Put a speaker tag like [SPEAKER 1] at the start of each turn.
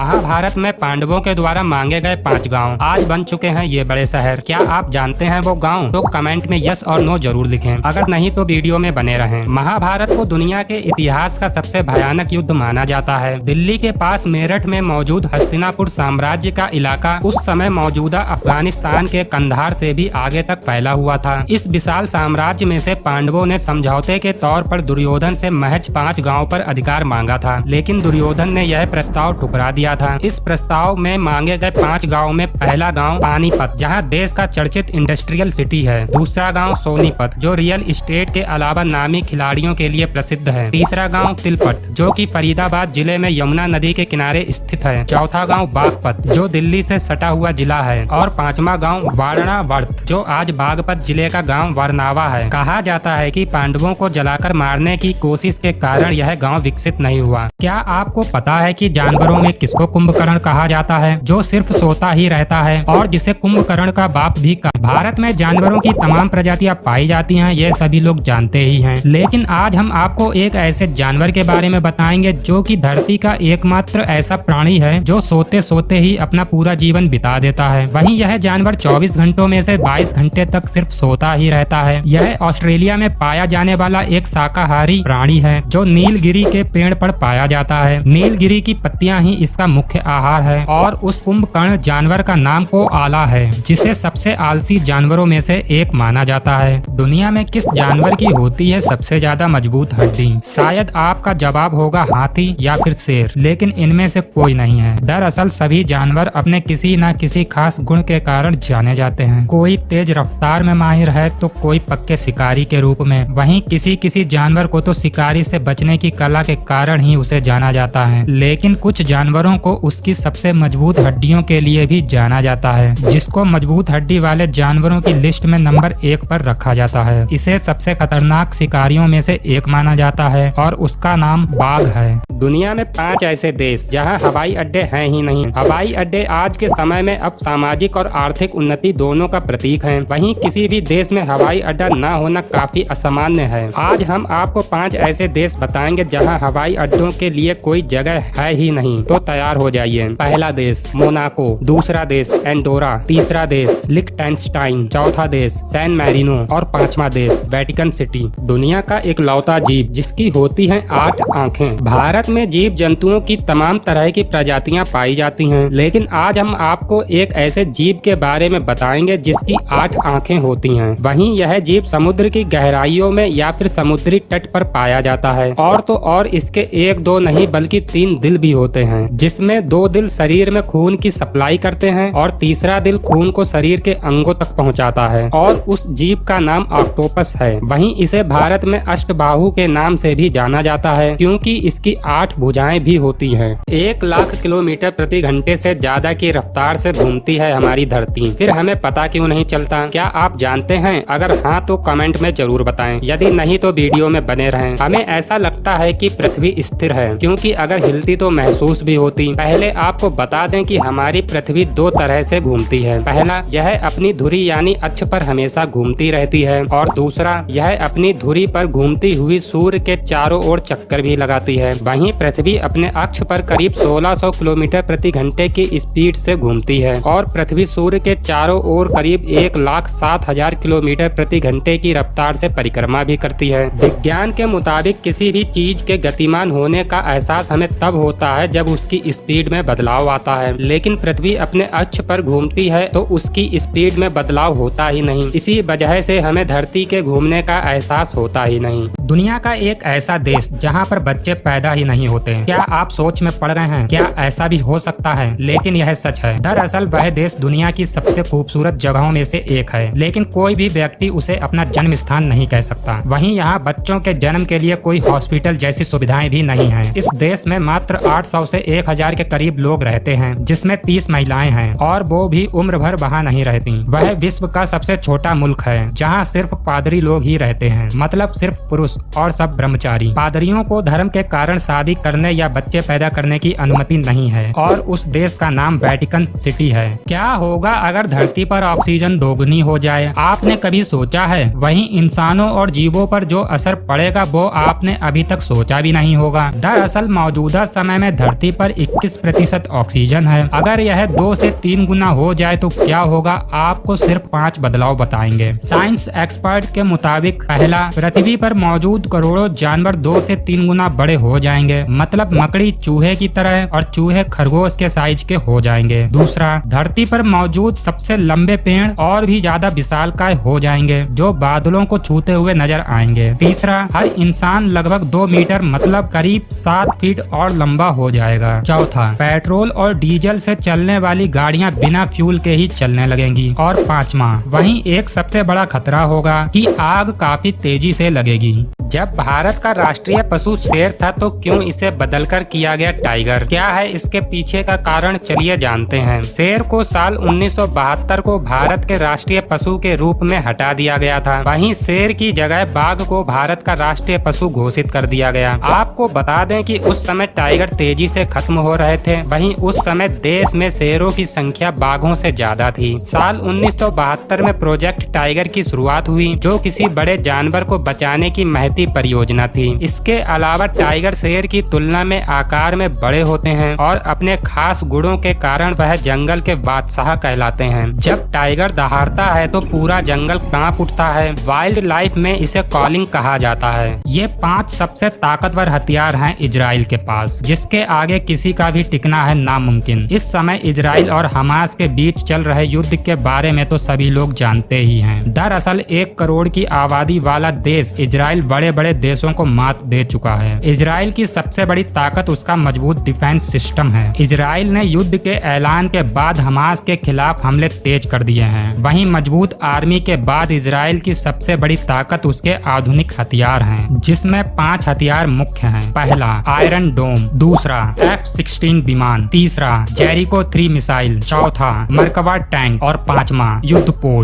[SPEAKER 1] महाभारत में पांडवों के द्वारा मांगे गए 5 गांव आज बन चुके हैं ये बड़े शहर। क्या आप जानते हैं वो गांव? तो कमेंट में यस और नो जरूर लिखें। अगर नहीं तो वीडियो में बने रहें। महाभारत को दुनिया के इतिहास का सबसे भयानक युद्ध माना जाता है। दिल्ली के पास मेरठ में मौजूद हस्तिनापुर साम्राज्य का इलाका उस समय मौजूदा अफगानिस्तान के कंधार से भी आगे तक फैला हुआ था। इस विशाल साम्राज्य में से पांडवों ने समझौते के तौर पर दुर्योधन से महज 5 गाँव पर अधिकार मांगा था, लेकिन दुर्योधन ने यह प्रस्ताव ठुकरा दिया था। इस प्रस्ताव में मांगे गए 5 गाँव में पहला गाँव पानीपत, जहाँ देश का चर्चित इंडस्ट्रियल सिटी है। दूसरा गाँव सोनीपत, जो रियल एस्टेट के अलावा नामी खिलाड़ियों के लिए प्रसिद्ध है। तीसरा गाँव तिलपट, जो कि फरीदाबाद जिले में यमुना नदी के किनारे स्थित है। चौथा गाँव बागपत, जो दिल्ली से सटा हुआ जिला है। और 5वां गाँव वारणावर्त, जो आज बागपत जिले का गाँव वरनावा है। कहा जाता है कि पांडवों को जलाकर मारने की कोशिश के कारण यह गाँव विकसित नहीं हुआ। क्या आपको पता है कि जानवरों में किसको कुंभकर्ण कहा जाता है? जो सिर्फ सोता ही रहता है और जिसे कुंभकर्ण का बाप भी कहा। भारत में जानवरों की तमाम प्रजातियां पाई जाती हैं, ये सभी लोग जानते ही हैं। लेकिन आज हम आपको एक ऐसे जानवर के बारे में बताएंगे जो कि धरती का एकमात्र ऐसा प्राणी है जो सोते सोते ही अपना पूरा जीवन बिता देता है। वहीं यह जानवर 24 घंटों में से 22 घंटे तक सिर्फ सोता ही रहता है। यह ऑस्ट्रेलिया में पाया जाने वाला एक शाकाहारी प्राणी है जो नीलगिरी के पेड़ पर पाया जाता है। नीलगिरी की पत्तियां ही इसका मुख्य आहार है। और उस कुंभकर्ण जानवर का नाम कोआला है, जिसे सबसे आलसी जानवरों में से एक माना जाता है। दुनिया में किस जानवर की होती है सबसे ज्यादा मजबूत हड्डी? शायद आपका जवाब होगा हाथी या फिर शेर, लेकिन इनमें से कोई नहीं है। दरअसल सभी जानवर अपने किसी न किसी खास गुण के कारण जाने जाते हैं। कोई तेज रफ्तार में माहिर है तो कोई पक्के शिकारी के रूप में। वहीं किसी किसी जानवर को तो शिकारी से बचने की कला के कारण ही उसे जाना जाता है। लेकिन कुछ जानवरों को उसकी सबसे मजबूत हड्डियों के लिए भी जाना जाता है, जिसको मजबूत हड्डी वाले जानवरों की लिस्ट में नंबर 1 पर रखा जाता है। इसे सबसे खतरनाक शिकारियों में से एक माना जाता है और उसका नाम बाघ है। दुनिया में 5 ऐसे देश जहां हवाई अड्डे हैं ही नहीं। हवाई अड्डे आज के समय में अब सामाजिक और आर्थिक उन्नति दोनों का प्रतीक हैं। वहीं किसी भी देश में हवाई अड्डा न होना काफी असामान्य है। आज हम आपको 5 ऐसे देश बताएंगे जहां हवाई अड्डों के लिए कोई जगह है ही नहीं। तो तैयार हो जाइए। पहला देश मोनाको, दूसरा देश एंडोरा, तीसरा देश लिechtenstein, चौथा देश सैन मैरिनो और 5वां देश वेटिकन सिटी। दुनिया का इकलौता जीव जिसकी होती हैं 8 आँखें। भारत में जीव जंतुओं की तमाम तरह की प्रजातियां पाई जाती हैं, लेकिन आज हम आपको एक ऐसे जीव के बारे में बताएंगे जिसकी 8 आँखें होती हैं। वहीं यह जीव समुद्र की गहराइयों में या फिर समुद्री तट पर पाया जाता है। और तो और इसके 1-2 नहीं बल्कि 3 दिल भी होते हैं, जिसमें 2 दिल शरीर में खून की सप्लाई करते हैं और तीसरा दिल खून को शरीर के अंगों तक पहुंचाता है। और उस जीव का नाम ऑक्टोपस है। वहीं इसे भारत में अष्टबाहु के नाम से भी जाना जाता है, क्योंकि इसकी 8 भुजाएं भी होती हैं। 1 लाख किलोमीटर प्रति घंटे से ज्यादा की रफ्तार से घूमती है हमारी धरती। फिर हमें पता क्यों नहीं चलता? क्या आप जानते हैं? अगर हाँ तो कमेंट में जरूर बताएं। यदि नहीं तो वीडियो में बने रहें। हमें ऐसा लगता है कि पृथ्वी स्थिर है, क्योंकि अगर हिलती तो महसूस भी होती। पहले आपको बता दें कि हमारी पृथ्वी 2 तरह से घूमती है। पहला, यह अपनी धुरी यानी अक्ष पर हमेशा घूमती रहती है। और दूसरा, यह अपनी धुरी पर घूमती हुई सूर्य के चारों ओर चक्कर भी लगाती है। वहीं पृथ्वी अपने अक्ष पर करीब 1600 किलोमीटर प्रति घंटे की स्पीड से घूमती है और पृथ्वी सूर्य के चारों ओर करीब 1,07,000 किलोमीटर प्रति घंटे की रफ्तार से परिक्रमा भी करती है। विज्ञान के मुताबिक किसी भी चीज के गतिमान होने का एहसास हमें तब होता है जब उसकी स्पीड में बदलाव आता है, लेकिन पृथ्वी अपने अक्ष पर घूमती है तो उसकी स्पीड में बदलाव होता ही नहीं। इसी वजह से हमें धरती के घूमने का एहसास होता ही नहीं। दुनिया का एक ऐसा देश जहां पर बच्चे पैदा ही नहीं होते। क्या आप सोच में पड़ रहे हैं? क्या ऐसा भी हो सकता है? लेकिन यह सच है। दरअसल वह देश दुनिया की सबसे खूबसूरत जगहों में से एक है, लेकिन कोई भी व्यक्ति उसे अपना जन्म स्थान नहीं कह सकता। वहीं यहाँ बच्चों के जन्म के लिए कोई हॉस्पिटल जैसी सुविधाएं भी नहीं है। इस देश में मात्र 800 से 1000 के करीब लोग रहते हैं, जिसमें 30 महिलाएं हैं और वो भी उम्र भर वहाँ नहीं रहती। वह विश्व का सबसे छोटा मुल्क है जहाँ सिर्फ पादरी लोग ही रहते हैं, मतलब सिर्फ पुरुष। और सब ब्रह्मचारी। पादरियों को धर्म के कारण शादी करने या बच्चे पैदा करने की अनुमति नहीं है और उस देश का नाम वेटिकन सिटी है। क्या होगा अगर धरती पर ऑक्सीजन दोगुनी हो जाए? आपने कभी सोचा है? वहीं इंसानों और जीवों पर जो असर पड़ेगा वो आपने अभी तक सोचा भी नहीं होगा। दरअसल मौजूदा समय में धरती पर 21% ऑक्सीजन है। अगर यह 2 से 3 गुना हो जाए तो क्या होगा? आपको सिर्फ 5 बदलाव बताएंगे। साइंस एक्सपर्ट के मुताबिक पहला, पृथ्वी पर मौजूद करोड़ों जानवर 2 से 3 गुना बड़े हो जाएंगे, मतलब मकड़ी चूहे की तरह और चूहे खरगोश के साइज के हो जाएंगे। दूसरा, धरती पर मौजूद सबसे लंबे पेड़ और भी ज्यादा विशालकाय हो जाएंगे जो बादलों को छूते हुए नजर आएंगे। तीसरा, हर इंसान लगभग 2 मीटर मतलब करीब 7 फीट और लंबा हो जाएगा। चौथा, पेट्रोल और डीजल से चलने वाली गाड़ियां बिना फ्यूल के ही चलने लगेंगी। और पांचवा, वहीं एक सबसे बड़ा खतरा होगा कि आग काफी तेजी से लगेगी। जब भारत का राष्ट्रीय पशु शेर था तो क्यों इसे बदलकर किया गया टाइगर? क्या है इसके पीछे का कारण? चलिए जानते हैं। शेर को साल 1972 को भारत के राष्ट्रीय पशु के रूप में हटा दिया गया था। वहीं शेर की जगह बाघ को भारत का राष्ट्रीय पशु घोषित कर दिया गया। आपको बता दें कि उस समय टाइगर तेजी से खत्म हो रहे थे। वहीं उस समय देश में शेरों की संख्या बाघों से ज्यादा थी। साल 1972 में प्रोजेक्ट टाइगर की शुरुआत हुई जो किसी बड़े जानवर को बचाने की महती परियोजना थी। इसके अलावा टाइगर शेर की तुलना में आकार में बड़े होते हैं और अपने खास गुणों के कारण वह जंगल के बादशाह कहलाते हैं। जब टाइगर दहाड़ता है तो पूरा जंगल कांप उठता है। वाइल्ड लाइफ में इसे कॉलिंग कहा जाता है। ये 5 सबसे ताकतवर हथियार हैं इजराइल के पास, जिसके आगे किसी का भी टिकना है नामुमकिन। इस समय इजराइल और हमास के बीच चल रहे युद्ध के बारे में तो सभी लोग जानते ही हैं। दरअसल 1 करोड़ की आबादी वाला देश इजराइल बड़े बड़े देशों को मात दे चुका है। इजराइल की सबसे बड़ी ताकत उसका मजबूत डिफेंस सिस्टम है। इजराइल ने युद्ध के ऐलान के बाद हमास के खिलाफ हमले तेज कर दिए हैं। वहीं मजबूत आर्मी के बाद इजराइल की सबसे बड़ी ताकत उसके आधुनिक हथियार हैं, जिसमें 5 हथियार मुख्य हैं। पहला, आयरन डोम। दूसरा, F-16 विमान। तीसरा, जेरिको 3 मिसाइल। चौथा, मरकवा टैंक और 5वां, युद्धपोत।